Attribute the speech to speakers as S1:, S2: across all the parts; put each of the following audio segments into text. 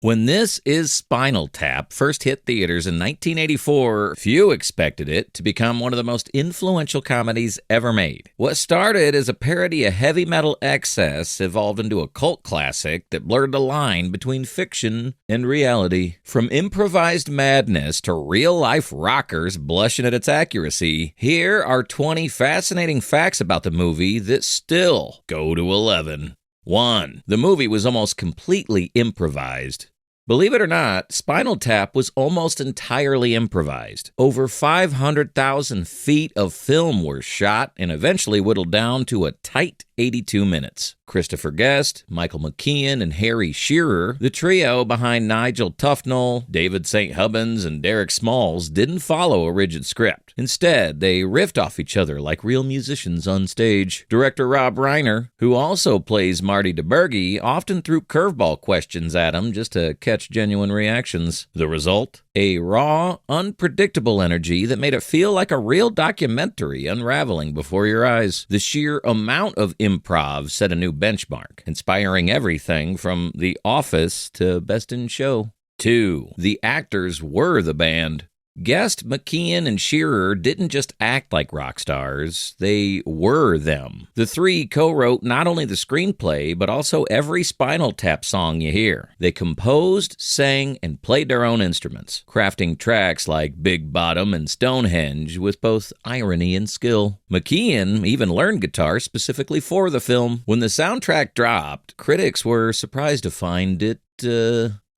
S1: When This Is Spinal Tap first hit theaters in 1984, few expected it to become one of the most influential comedies ever made. What started as a parody of heavy metal excess evolved into a cult classic that blurred the line between fiction and reality. From improvised madness to real-life rockers blushing at its accuracy, here are 20 fascinating facts about the movie that still go to 11. 1. The movie was almost completely improvised. Believe it or not, Spinal Tap was almost entirely improvised. Over 500,000 feet of film were shot and eventually whittled down to a tight 82 minutes. Christopher Guest, Michael McKean, and Harry Shearer, the trio behind Nigel Tufnel, David St. Hubbins, and Derek Smalls, didn't follow a rigid script. Instead, they riffed off each other like real musicians on stage. Director Rob Reiner, who also plays Marty DiBergi, often threw curveball questions at him just to catch genuine reactions. The result? A raw, unpredictable energy that made it feel like a real documentary unraveling before your eyes. The sheer amount of improv set a new benchmark, inspiring everything from The Office to Best in Show. 2. The actors were the band. Guest, McKean, and Shearer didn't just act like rock stars, they were them. The three co-wrote not only the screenplay, but also every Spinal Tap song you hear. They composed, sang, and played their own instruments, crafting tracks like Big Bottom and Stonehenge with both irony and skill. McKean even learned guitar specifically for the film. When the soundtrack dropped, critics were surprised to find it,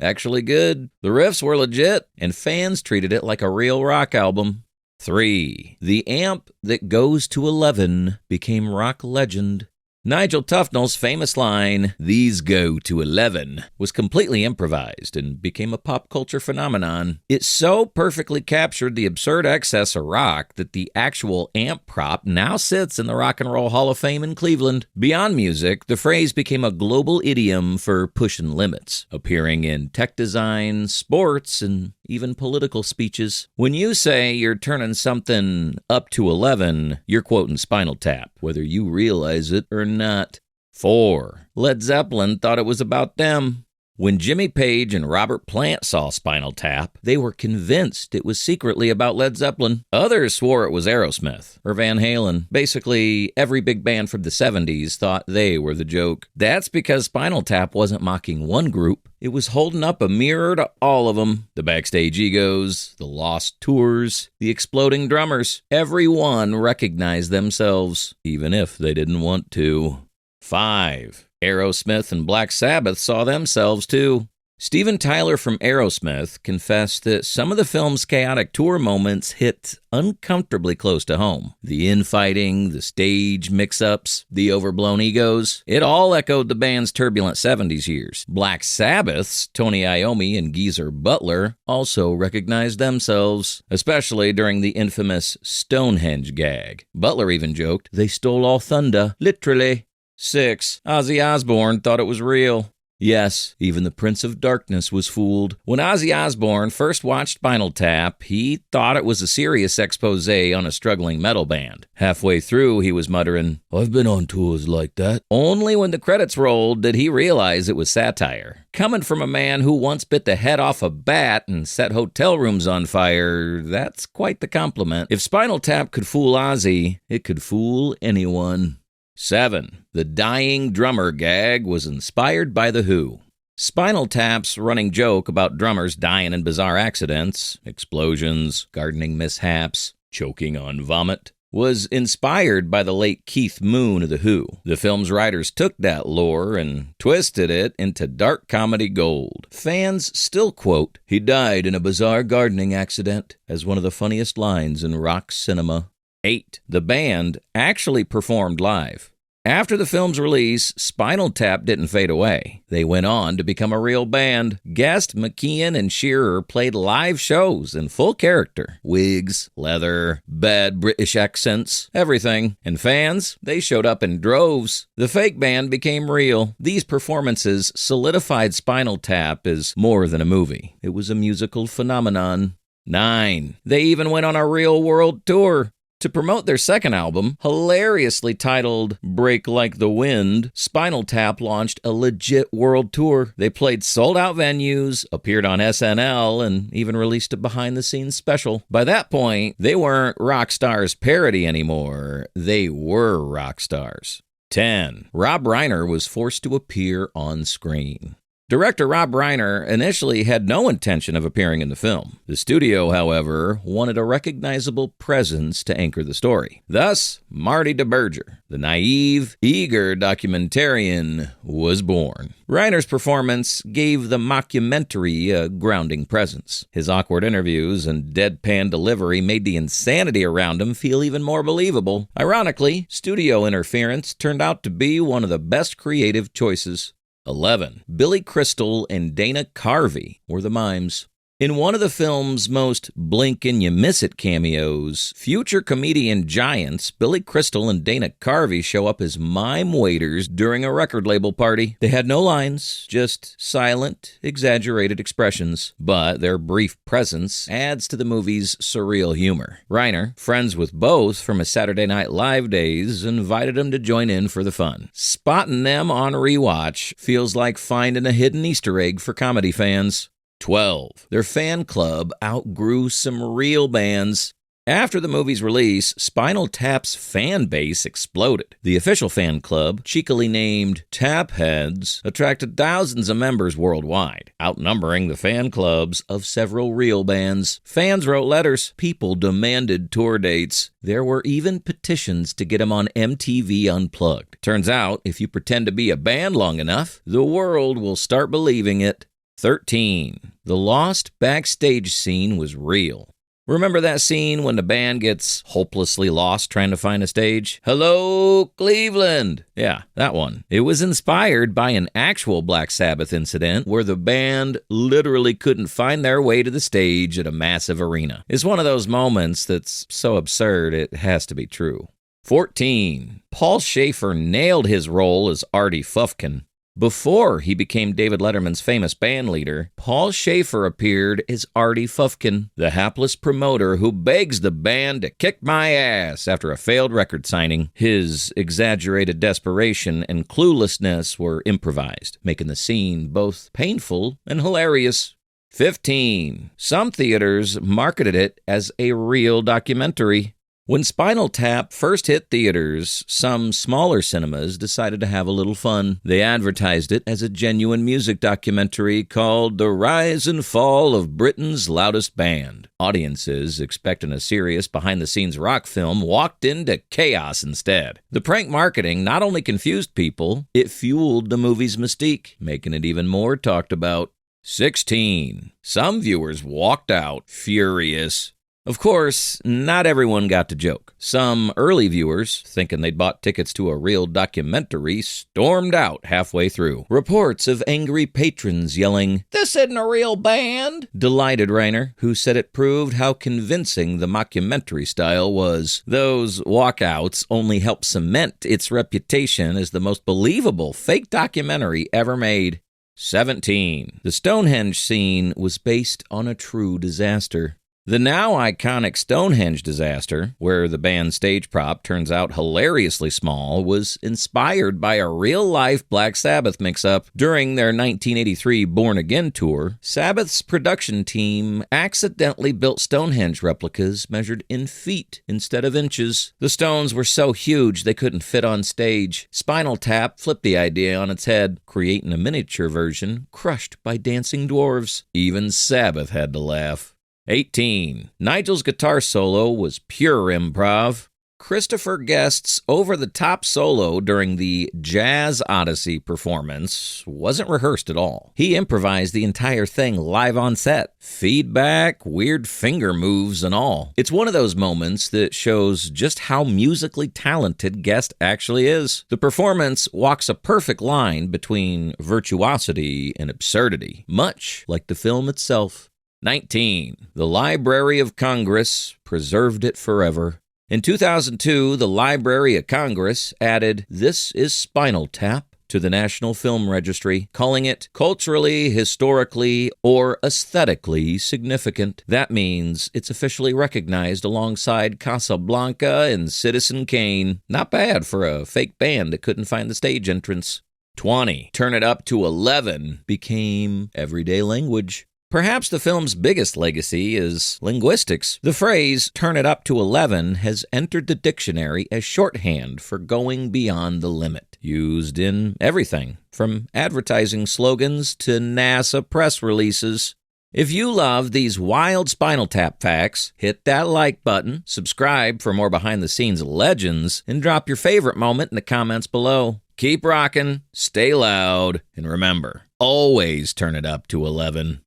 S1: actually good. The riffs were legit, and fans treated it like a real rock album. 3. The amp that goes to 11 became rock legend. Nigel Tufnel's famous line, "These go to 11, was completely improvised and became a pop culture phenomenon. It so perfectly captured the absurd excess of rock that the actual amp prop now sits in the Rock and Roll Hall of Fame in Cleveland. Beyond music, the phrase became a global idiom for pushing limits, appearing in tech design, sports, and even political speeches. When you say you're turning something up to 11, you're quoting Spinal Tap, whether you realize it or not. 4. Led Zeppelin thought it was about them. When Jimmy Page and Robert Plant saw Spinal Tap, they were convinced it was secretly about Led Zeppelin. Others swore it was Aerosmith or Van Halen. Basically, every big band from the 70s thought they were the joke. That's because Spinal Tap wasn't mocking one group. It was holding up a mirror to all of them. The backstage egos, the lost tours, the exploding drummers. Everyone recognized themselves, even if they didn't want to. 5. Aerosmith and Black Sabbath saw themselves too. Steven Tyler from Aerosmith confessed that some of the film's chaotic tour moments hit uncomfortably close to home. The infighting, the stage mix-ups, the overblown egos, it all echoed the band's turbulent 70s years. Black Sabbath's Tony Iommi and Geezer Butler also recognized themselves, especially during the infamous Stonehenge gag. Butler even joked, "They stole all thunder, literally." 6. Ozzy Osbourne thought it was real. Yes, even the Prince of Darkness was fooled. When Ozzy Osbourne first watched Spinal Tap, he thought it was a serious expose on a struggling metal band. Halfway through, he was muttering, "I've been on tours like that." Only when the credits rolled did he realize it was satire. Coming from a man who once bit the head off a bat and set hotel rooms on fire, that's quite the compliment. If Spinal Tap could fool Ozzy, it could fool anyone. 7. The dying drummer gag was inspired by The Who. Spinal Tap's running joke about drummers dying in bizarre accidents, explosions, gardening mishaps, choking on vomit, was inspired by the late Keith Moon of The Who. The film's writers took that lore and twisted it into dark comedy gold. Fans still quote, "He died in a bizarre gardening accident," as one of the funniest lines in rock cinema. 8. The band actually performed live. After the film's release, Spinal Tap didn't fade away. They went on to become a real band. Guest, McKean, and Shearer played live shows in full character. Wigs, leather, bad British accents, everything. And fans, they showed up in droves. The fake band became real. These performances solidified Spinal Tap as more than a movie. It was a musical phenomenon. 9. They even went on a real-world tour. To promote their second album, hilariously titled Break Like the Wind, Spinal Tap launched a legit world tour. They played sold-out venues, appeared on SNL, and even released a behind-the-scenes special. By that point, they weren't rock stars parody anymore. They were rock stars. 10. Rob Reiner was forced to appear on screen. Director Rob Reiner initially had no intention of appearing in the film. The studio, however, wanted a recognizable presence to anchor the story. Thus, Marty DiBergi, the naive, eager documentarian, was born. Reiner's performance gave the mockumentary a grounding presence. His awkward interviews and deadpan delivery made the insanity around him feel even more believable. Ironically, studio interference turned out to be one of the best creative choices. 11. Billy Crystal and Dana Carvey were the mimes. In one of the film's most blink-and-you-miss-it cameos, future comedian giants Billy Crystal and Dana Carvey show up as mime waiters during a record label party. They had no lines, just silent, exaggerated expressions, but their brief presence adds to the movie's surreal humor. Reiner, friends with both from his Saturday Night Live days, invited them to join in for the fun. Spotting them on rewatch feels like finding a hidden Easter egg for comedy fans. 12. Their fan club outgrew some real bands. After the movie's release, Spinal Tap's fan base exploded. The official fan club, cheekily named Tap Heads, attracted thousands of members worldwide, outnumbering the fan clubs of several real bands. Fans wrote letters. People demanded tour dates. There were even petitions to get them on MTV Unplugged. Turns out, if you pretend to be a band long enough, the world will start believing it. 13. The lost backstage scene was real. Remember that scene when the band gets hopelessly lost trying to find a stage? Hello, Cleveland! Yeah, that one. It was inspired by an actual Black Sabbath incident where the band literally couldn't find their way to the stage at a massive arena. It's one of those moments that's so absurd it has to be true. 14. Paul Shaffer nailed his role as Artie Fufkin. Before he became David Letterman's famous band leader, Paul Shaffer appeared as Artie Fufkin, the hapless promoter who begs the band to kick my ass after a failed record signing. His exaggerated desperation and cluelessness were improvised, making the scene both painful and hilarious. 15. Some theaters marketed it as a real documentary. When Spinal Tap first hit theaters, some smaller cinemas decided to have a little fun. They advertised it as a genuine music documentary called The Rise and Fall of Britain's Loudest Band. Audiences, expecting a serious behind-the-scenes rock film, walked into chaos instead. The prank marketing not only confused people, it fueled the movie's mystique, making it even more talked about. 16. Some viewers walked out furious. Of course, not everyone got the joke. Some early viewers, thinking they'd bought tickets to a real documentary, stormed out halfway through. Reports of angry patrons yelling, "This isn't a real band!" delighted Reiner, who said it proved how convincing the mockumentary style was. Those walkouts only helped cement its reputation as the most believable fake documentary ever made. 17. The Stonehenge scene was based on a true disaster. The now iconic Stonehenge disaster, where the band's stage prop turns out hilariously small, was inspired by a real-life Black Sabbath mix-up. During their 1983 Born Again tour, Sabbath's production team accidentally built Stonehenge replicas measured in feet instead of inches. The stones were so huge they couldn't fit on stage. Spinal Tap flipped the idea on its head, creating a miniature version crushed by dancing dwarves. Even Sabbath had to laugh. 18. Nigel's guitar solo was pure improv. Christopher Guest's over-the-top solo during the Jazz Odyssey performance wasn't rehearsed at all. He improvised the entire thing live on set. Feedback, weird finger moves, and all. It's one of those moments that shows just how musically talented Guest actually is. The performance walks a perfect line between virtuosity and absurdity, much like the film itself. 19. The Library of Congress preserved it forever. In 2002, the Library of Congress added This Is Spinal Tap to the National Film Registry, calling it culturally, historically, or aesthetically significant. That means it's officially recognized alongside Casablanca and Citizen Kane. Not bad for a fake band that couldn't find the stage entrance. 20. Turn It Up to 11 became everyday language. Perhaps the film's biggest legacy is linguistics. The phrase, turn it up to 11, has entered the dictionary as shorthand for going beyond the limit. Used in everything, from advertising slogans to NASA press releases. If you love these wild Spinal Tap facts, hit that like button, subscribe for more behind-the-scenes legends, and drop your favorite moment in the comments below. Keep rocking, stay loud, and remember, always turn it up to 11.